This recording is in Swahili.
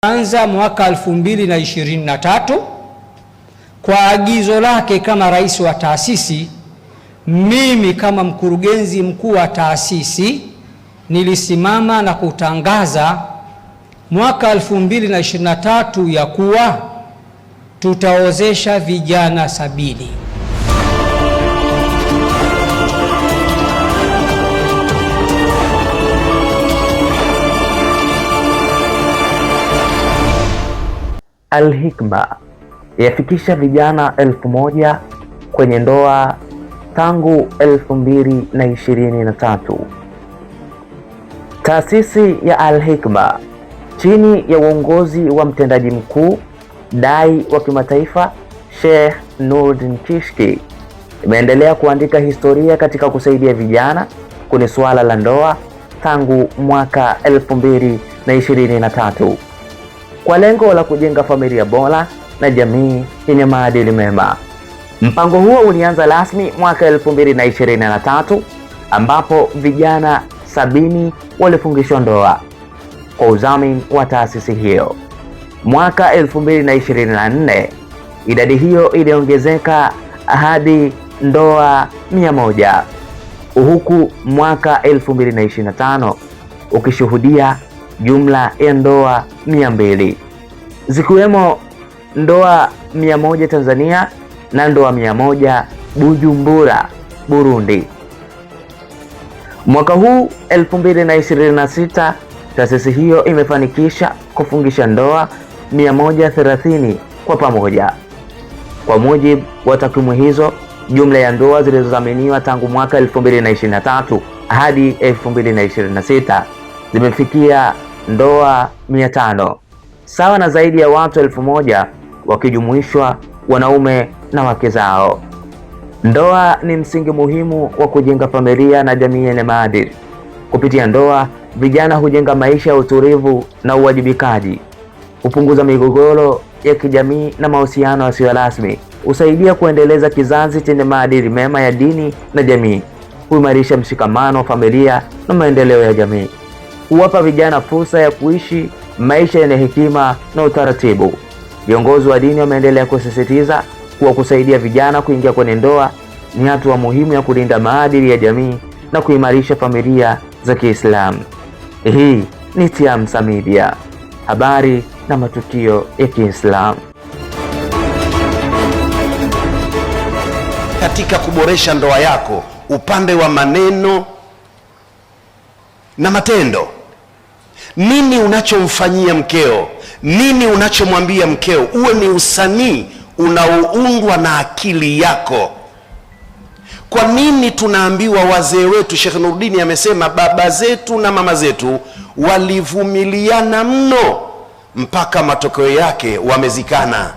Anza mwaka 2023 kwa agizo lake kama rais wa taasisi. Mimi kama mkurugenzi mkuu wa taasisi nilisimama na kutangaza mwaka 2023 ya kuwa tutaozesha vijana 70. Al-Hikma yafikisha vijana 1000 kwenye ndoa tangu 2023. Taasisi ya Al-Hikma chini ya uongozi wa mtendaji mkuu dai wa kimataifa Sheikh Nuruddin Kishki imeendelea kuandika historia katika kusaidia vijana kwenye suala la ndoa tangu mwaka 2023 kwa lengo la kujenga familia bora na jamii yenye maadili mema. Mpango huo ulianza rasmi mwaka 2023 ambapo vijana 70 walifungishwa ndoa kwa udhamini wa taasisi hiyo. Mwaka 2024 idadi hiyo iliongezeka hadi ndoa 100, huku mwaka 2025 ukishuhudia jumla ya ndoa 200 zikiwemo ndoa 100 Tanzania na ndoa 100 Bujumbura, Burundi. Mwaka huu 2026 taasisi hiyo imefanikisha kufungisha ndoa 130 kwa pamoja. Kwa mujibu wa takwimu hizo, jumla ya ndoa zilizodhaminiwa tangu mwaka 2023 hadi 2026 zimefikia ndoa 500, sawa na zaidi ya watu 1000 wakijumuishwa wanaume na wake zao. Ndoa ni msingi muhimu wa kujenga familia na jamii yenye maadili. Kupitia ndoa, vijana hujenga maisha ya utulivu na uwajibikaji, hupunguza migogoro ya kijamii na mahusiano yasiyo rasmi, husaidia kuendeleza kizazi chenye maadili mema ya dini na jamii, huimarisha mshikamano wa familia na maendeleo ya jamii, huwapa vijana fursa ya kuishi maisha yenye hekima na utaratibu. Viongozi wa dini wameendelea kusisitiza kuwa kusaidia vijana kuingia kwenye ndoa ni hatua muhimu ya kulinda maadili ya jamii na kuimarisha familia za Kiislamu. Hii ni Tiamsa Media, habari na matukio ya Kiislamu. Katika kuboresha ndoa yako, upande wa maneno na matendo, nini unachomfanyia mkeo, nini unachomwambia mkeo, uwe ni usanii unaoundwa na akili yako. Kwa nini tunaambiwa wazee wetu? Sheikh Nuruddin amesema baba zetu na mama zetu walivumiliana mno mpaka matokeo yake wamezikana.